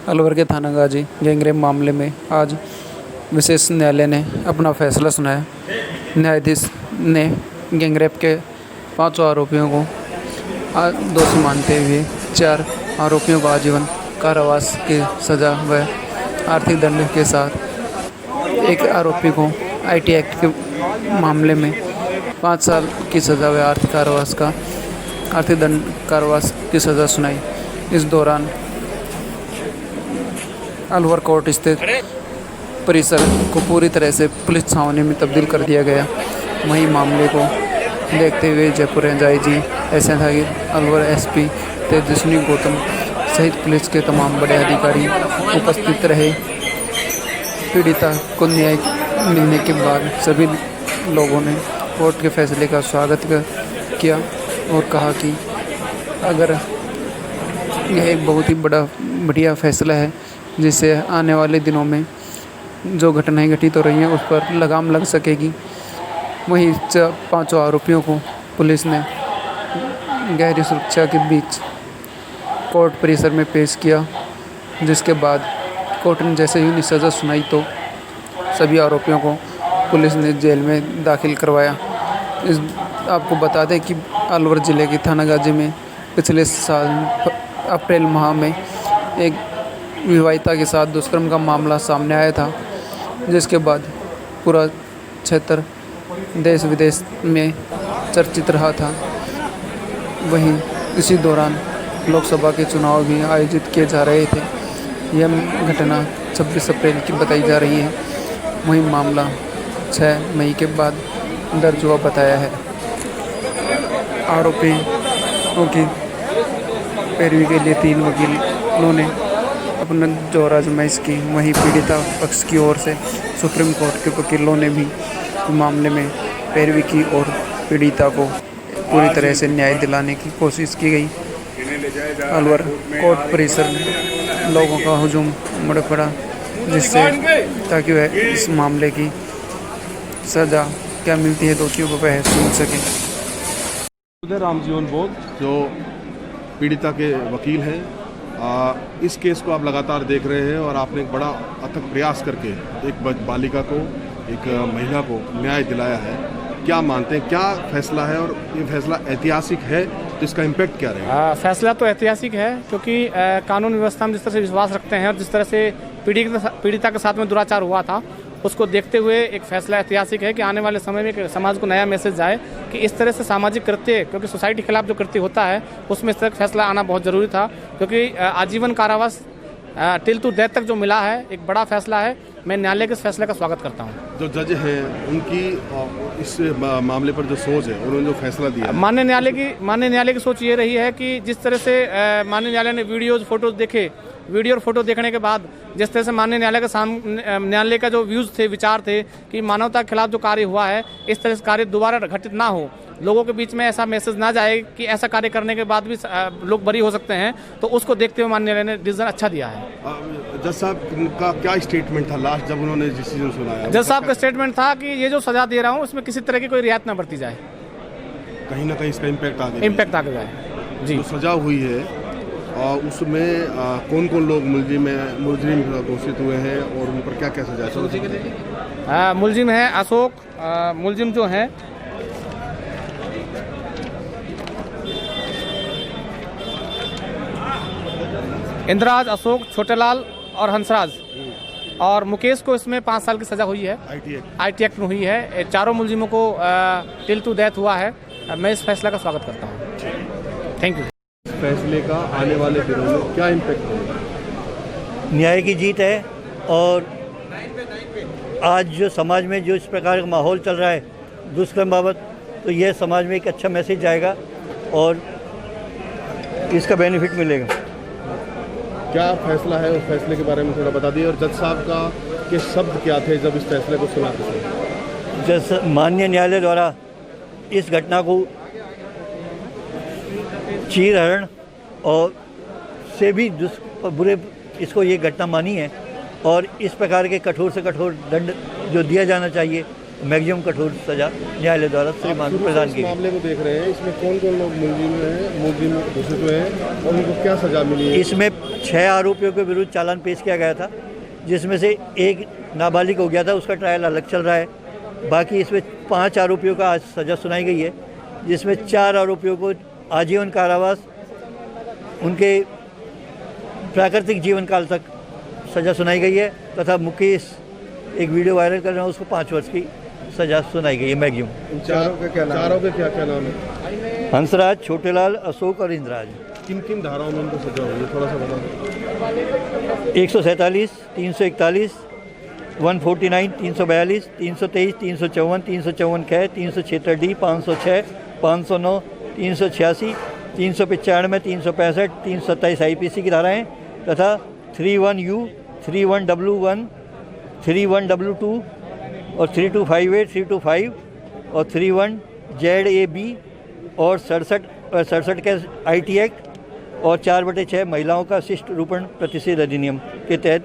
अलवर के थाना गाजी गैंगरेप मामले में आज विशेष न्यायालय ने अपना फैसला सुनाया। न्यायाधीश ने गैंगरेप के 5 आरोपियों को दोषी मानते हुए 4 आरोपियों को आजीवन कारावास की सज़ा व आर्थिक दंड के साथ एक आरोपी को आईटी एक्ट के मामले में 5 साल की सज़ा व आर्थिक दंड कारावास की सज़ा सुनाई। इस दौरान अलवर कोर्ट स्थित परिसर को पूरी तरह से पुलिस छावनी में तब्दील कर दिया गया। वहीं मामले को देखते हुए जयपुर एनआईजी एसएन आगिर, अलवर एसपी तेजस्विनी गौतम सहित पुलिस के तमाम बड़े अधिकारी उपस्थित रहे। पीड़िता को न्याय मिलने के बाद सभी लोगों ने कोर्ट के फैसले का स्वागत किया और कहा कि अगर यह एक बहुत ही बढ़िया फैसला है जिससे आने वाले दिनों में जो घटनाएं घटित हो रही हैं उस पर लगाम लग सकेगी। वहीं 5 आरोपियों को पुलिस ने गहरी सुरक्षा के बीच कोर्ट परिसर में पेश किया, जिसके बाद कोर्ट ने जैसे ही सज़ा सुनाई तो सभी आरोपियों को पुलिस ने जेल में दाखिल करवाया। आपको बता दें कि अलवर ज़िले के थाना गाजी में पिछले साल अप्रैल माह में एक विवाहिता के साथ दुष्कर्म का मामला सामने आया था, जिसके बाद पूरा क्षेत्र देश विदेश में चर्चित रहा था। वहीं इसी दौरान लोकसभा के चुनाव भी आयोजित किए जा रहे थे। यह घटना 26 अप्रैल की बताई जा रही है। वहीं मामला 6 मई के बाद दर्ज हुआ बताया है। आरोपियों की पैरवी के लिए 3 वकीलों ने अपना जोर आजमाइश की। वहीं पीड़िता पक्ष की ओर से सुप्रीम कोर्ट के वकीलों ने भी मामले में पैरवी की और पीड़िता को पूरी तरह से न्याय दिलाने की कोशिश की गई। अलवर कोर्ट परिसर में लोगों का हुजूम उमड़ पड़ा, जिससे ताकि वह इस मामले की सज़ा क्या मिलती है दोषियों को वह सुन सके। रामजीवन बोध जो पीड़िता के वकील हैं, इस केस को आप लगातार देख रहे हैं और आपने एक बड़ा अथक प्रयास करके एक बालिका को, एक महिला को न्याय दिलाया है। क्या मानते हैं, क्या फैसला है और ये फैसला ऐतिहासिक है तो इसका इम्पैक्ट क्या रहेगा? फैसला तो ऐतिहासिक है क्योंकि कानून व्यवस्था में जिस तरह से विश्वास रखते हैं और जिस तरह से पीड़िता के साथ में दुराचार हुआ था उसको देखते हुए एक फैसला ऐतिहासिक है कि आने वाले समय में समाज को नया मैसेज जाए कि इस तरह से सामाजिक कृत्य, क्योंकि सोसाइटी के खिलाफ जो कृत्य होता है उसमें इस तरह फैसला आना बहुत ज़रूरी था, क्योंकि आजीवन कारावास टिल टू डेथ तक जो मिला है एक बड़ा फैसला है। मैं न्यायालय के इस फैसले का स्वागत करता हूँ। जो जज हैं उनकी इस मामले पर जो सोच है, उन्होंने जो फैसला दिया, माननीय न्यायालय की सोच ये रही है कि जिस तरह से माननीय न्यायालय ने वीडियो और फोटो देखने के बाद जिस तरह से माननीय न्यायालय का जो व्यूज़ थे, विचार थे कि मानवता के खिलाफ जो कार्य हुआ है इस तरह से कार्य दोबारा घटित ना हो, लोगों के बीच में ऐसा मैसेज ना जाए कि ऐसा कार्य करने के बाद भी लोग बरी हो सकते हैं, तो उसको देखते हुए माननीय न्यायालय ने डिसीजन अच्छा दिया है। जज साहब का क्या स्टेटमेंट था लास्ट जब उन्होंने डिसीजन सुनाया? जज साहब का स्टेटमेंट था कि ये जो सजा दे रहा हूँ इसमें किसी तरह की कोई रियायत ना बरती जाए, कहीं ना कहीं इसका इम्पैक्ट आगे जाए। जी, जो सजा हुई है और उसमें कौन कौन लोग मुलजिम घोषित हुए हैं और उन पर क्या क्या सजा है? मुलजिम है अशोक, मुलजिम जो है इंद्राज, अशोक, छोटेलाल और हंसराज, और मुकेश को इसमें 5 साल की सजा हुई है, आईटी एक्ट में हुई है। चारों मुलजिमों को टिल टू डेथ हुआ है। मैं इस फैसले का स्वागत करता हूँ। Thank you. फैसले का आने वाले दिनों में क्या इम्पैक्ट होगा? न्याय की जीत है और आज जो समाज में जो इस प्रकार का माहौल चल रहा है दुष्कर्म बाबत, तो यह समाज में एक अच्छा मैसेज जाएगा और इसका बेनिफिट मिलेगा। क्या फैसला है, उस फैसले के बारे में थोड़ा बता दिए, और जज साहब का के शब्द क्या थे जब इस फैसले को सुना थे? जज माननीय न्यायालय द्वारा इस घटना को चीरहरण और से भी बुरे इसको ये घटना मानी है और इस प्रकार के कठोर से कठोर दंड जो दिया जाना चाहिए मैक्सिमम कठोर सजा न्यायालय द्वारा श्रीमान को प्रदान की। मामले को देख रहे हैं, इसमें कौन कौन लोग मुलजिम घोषित हुए हैं और उनको क्या सजा मिली है? इसमें 6 आरोपियों के विरुद्ध चालान पेश किया गया था, जिसमें से एक नाबालिग हो गया था, उसका ट्रायल अलग चल रहा है। बाकी इसमें 5 आरोपियों का आज सज़ा सुनाई गई है, जिसमें 4 आरोपियों को आजीवन कारावास, उनके प्राकृतिक जीवन काल तक सज़ा सुनाई गई है, तथा मुकेश एक वीडियो वायरल कर रहे हैं उसको 5 वर्ष की सज़ा सुनाई गई है मैक्सिमम। चारों के क्या नाम है? हंसराज, छोटेलाल, अशोक और इंद्राज। किन किन धाराओं में उनको सजा हुई है, थोड़ा सा बता। 147, 341, 149, 342, 323, 354, 354 कै, 376 डी, 506, 509, 386, 395, 365, 327 IPC की धाराएँ तथा 31U, 31W1, 31W2 और 3258, 325 और 31ZAB और 67 के IT एक्ट और 4/6 महिलाओं का शिष्ट रूपण प्रतिषेध अधिनियम के तहत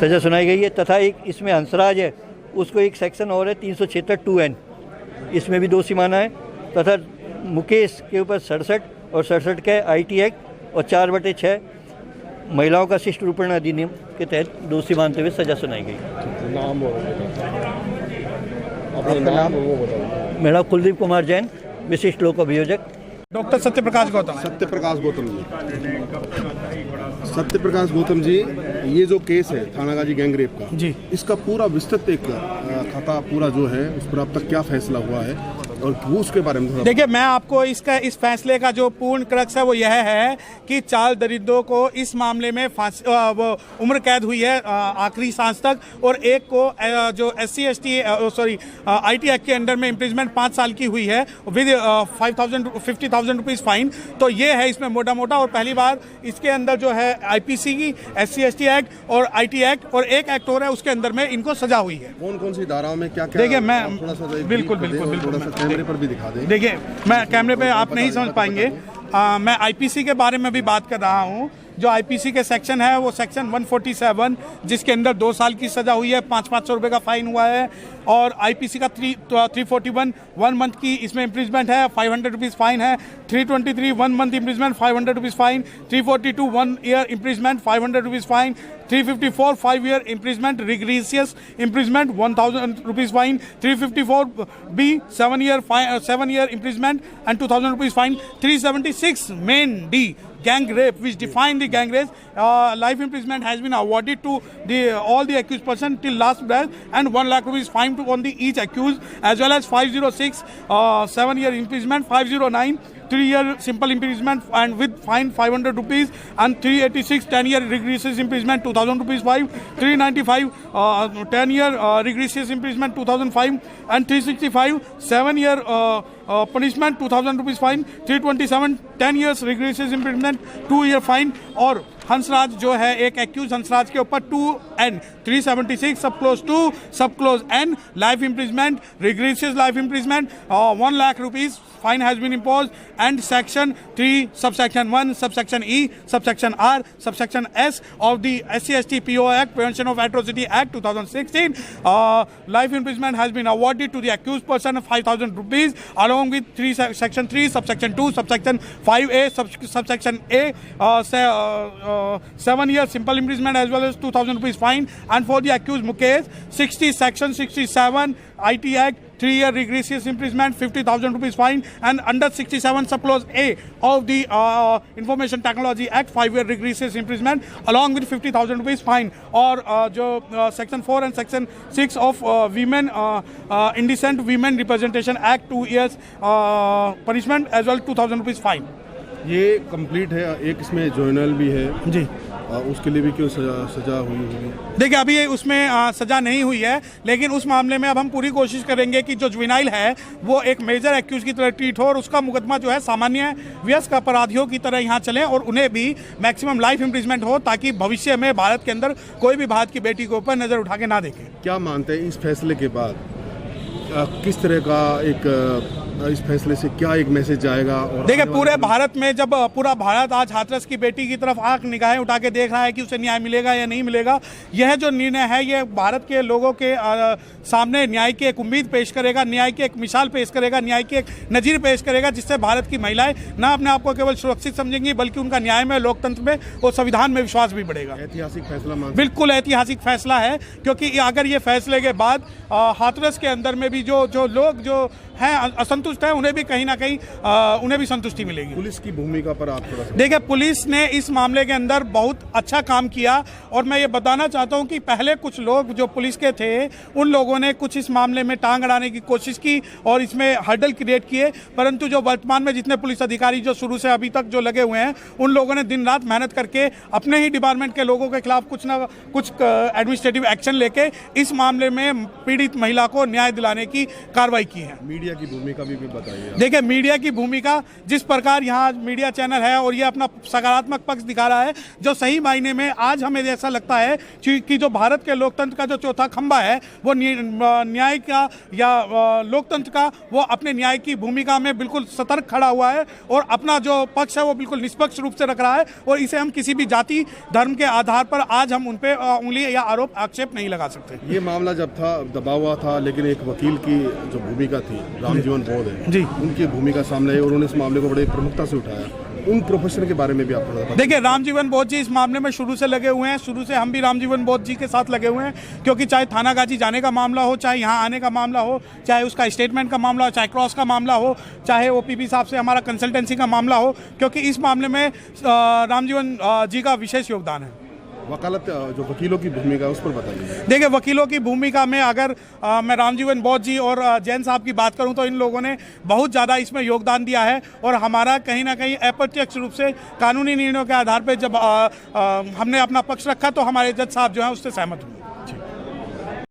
सज़ा सुनाई गई है। तथा एक इसमें हंसराज है, उसको एक सेक्शन और है 376 2N, इसमें भी दोषी माना है। तथा मुकेश के ऊपर 67 और 67 के IT एक्ट और 4/6 महिलाओं का शिष्ट रूपण अधिनियम के तहत दोषी मानते हुए सजा सुनाई गई। नाम अपना नाम वो बताओ। मेरा कुलदीप कुमार जैन, विशिष्ट लोक अभियोजक। डॉक्टर सत्यप्रकाश गौतम। सत्यप्रकाश गौतम जी, ये जो केस है थानागाजी गैंगरेप का जी, इसका पूरा विस्तृत एक खाता पूरा जो है उस पर अब तक क्या फैसला हुआ है और वो उसके बारे में थोड़ा। देखिए, मैं आपको इस फैसले का जो पूर्ण क्रक्स है वो यह है कि 4 दरिद्रों को इस मामले में उम्र कैद हुई है आखिरी सांस तक, और एक को जो SC/ST IT एक्ट के अंडर में इम्प्रिजमेंट 5 साल की हुई है विद 50,000 रुपीज़ फाइन। तो ये है इसमें मोटा मोटा, और पहली बार इसके अंदर जो है IPC की, SC/ST एक्ट और IT एक्ट और एक एक्ट और है उसके अंदर में इनको सजा हुई है। कौन कौन सी धाराओं में क्या क्या? देखिए, मैं बिल्कुल कैमरे पर भी दिखा दें। देखिए, मैं कैमरे पे आप नहीं समझ पाएंगे, मैं IPC के बारे में भी बात कर रहा हूँ। जो IPC के सेक्शन है वो सेक्शन 147, जिसके अंदर 2 साल की सजा हुई है, 500 रुपये का फाइन हुआ है। और IPC का 341 1 मंथ की इसमें इम्प्रिजमेंट है, 500 रुपीज़ फाइन है। 323 1 month imprisonment, 500 rupees fine. 342 1 year imprisonment, 500 rupees fine. 354 5 year imprisonment, rigorous imprisonment, 1000 rupees fine. 354 B 7 year imprisonment and 2000 rupees fine. 376 main D gang rape, which define the gang rape, life imprisonment has been awarded to all the accused person till last breath, and 1 lakh rupees fine on the each accused, as well as 506 7 year imprisonment, 509 3 year simple imprisonment and with fine 500 rupees, and 386 10 year regressive imprisonment 2000 rupees fine. 395 10 year regressive imprisonment 2005, and 365 7 year punishment 2000 rupees fine. 327 10 years regressive imprisonment 2 year fine. और हंसराज जो है एक accused Hansraj के ऊपर 2N 376 सब clause 2 sub clause N life imprisonment, rigorous life imprisonment, 1 lakh rupees fine has been imposed, and section 3 subsection 1 subsection E subsection R subsection S of the SC/ST PO Act, Prevention of Atrocity Act 2016, life imprisonment has been awarded to the accused person of 5,000 rupees, along with section 3 subsection 2 subsection 5A subsection A 7 years simple imprisonment as well as 2,000 rupees fine. And for the accused Mukesh, 60 section 67 IT Act, 3 year regressive imprisonment, 50,000 rupees fine, and under 67 subclause A of the Information Technology Act, 5 year regressive imprisonment along with 50,000 rupees fine. और जो section 4 and section 6 of Women Indecent Women Representation Act, 2 years punishment as well 2,000 rupees fine. ये complete है, एक इसमें zonal भी है जी, उसके लिए भी क्यों सजा हुई होगी? देखिए, अभी उसमें सजा नहीं हुई है, लेकिन उस मामले में अब हम पूरी कोशिश करेंगे कि जो जुवेनाइल है वो एक मेजर एक्यूज की तरह ट्रीट हो और उसका मुकदमा जो है सामान्य वयस्क अपराधियों की तरह यहाँ चले और उन्हें भी मैक्सिमम लाइफ इम्प्रिजमेंट हो, ताकि भविष्य में भारत के अंदर कोई भी भारत की बेटी के ऊपर नज़र उठा के ना देखे। क्या मानते हैं इस फैसले के बाद किस तरह का एक इस फैसले से क्या एक मैसेज जाएगा? और देखिए, पूरे भारत में जब पूरा भारत आज हाथरस की बेटी की तरफ आंख निगाहें उठा के देख रहा है कि उसे न्याय मिलेगा या नहीं मिलेगा, यह जो निर्णय है ये भारत के लोगों के सामने न्याय की एक उम्मीद पेश करेगा, न्याय की एक मिसाल पेश करेगा, न्याय की एक नज़ीर पेश करेगा, जिससे भारत की महिलाएं ना अपने आप को केवल सुरक्षित समझेंगी बल्कि उनका न्याय में, लोकतंत्र में और संविधान में विश्वास भी बढ़ेगा। ऐतिहासिक फैसला बिल्कुल ऐतिहासिक फैसला है, क्योंकि अगर ये फैसले के बाद हाथरस के अंदर में भी जो लोग जो हैं असंतुष्ट हैं, उन्हें भी कहीं ना कहीं उन्हें भी संतुष्टि मिलेगी। पुलिस की भूमिका पर आप थोड़ा सा देखिए, पुलिस ने इस मामले के अंदर बहुत अच्छा काम किया और मैं ये बताना चाहता हूं कि पहले कुछ लोग जो पुलिस के थे उन लोगों ने कुछ इस मामले में टांग अड़ाने की कोशिश की और इसमें हर्डल क्रिएट किए, परंतु जो वर्तमान में जितने पुलिस अधिकारी जो शुरू से अभी तक जो लगे हुए हैं, उन लोगों ने दिन रात मेहनत करके अपने ही डिपार्टमेंट के लोगों के खिलाफ कुछ ना कुछ एडमिनिस्ट्रेटिव एक्शन लेके इस मामले में पीड़ित महिला को न्याय दिलाने की कार्रवाई की है। मीडिया की भूमिका भी बताइए। देखिए, मीडिया की भूमिका, जिस प्रकार यहाँ मीडिया चैनल है और ये अपना सकारात्मक पक्ष दिखा रहा है, जो सही मायने में आज हमें ऐसा लगता है कि जो भारत के लोकतंत्र का जो चौथा खंभा है वो न्याय का या लोकतंत्र का, वो अपने न्याय की भूमिका में बिल्कुल सतर्क खड़ा हुआ है और अपना जो पक्ष है वो बिल्कुल निष्पक्ष रूप से रख रहा है और इसे हम किसी भी जाति धर्म के आधार पर आज हम उन पे उंगली या आरोप आक्षेप नहीं लगा सकते। ये मामला जब था दबा हुआ था, लेकिन एक वकील की जो भूमिका थी, रामजीवन बोध है जी, उनकी भूमिका सामने आई और उन्होंने इस मामले को बड़ी प्रमुखता से उठाया। उन प्रोफेशन के बारे में भी आप थोड़ा देखिए, रामजीवन बोध जी इस मामले में शुरू से लगे हुए हैं, शुरू से हम भी रामजीवन बोध जी के साथ लगे हुए हैं, क्योंकि चाहे थानागाजी जाने का मामला हो, चाहे यहाँ आने का मामला हो, चाहे उसका स्टेटमेंट का मामला हो, चाहे क्रॉस का मामला हो, चाहे ओपीपी साहब से हमारा कंसल्टेंसी का मामला हो, क्योंकि इस मामले में रामजीवन जी का विशेष योगदान है। वकालत जो वकीलों की भूमिका उस पर बताइए। देखिए, वकीलों की भूमिका में अगर मैं रामजीवन बोध जी और जैन साहब की बात करूं तो इन लोगों ने बहुत ज़्यादा इसमें योगदान दिया है और हमारा कहीं ना कहीं अप्रत्यक्ष रूप से कानूनी निर्णयों के आधार पर जब हमने अपना पक्ष रखा तो हमारे जज साहब जो हैं उससे सहमत हुए।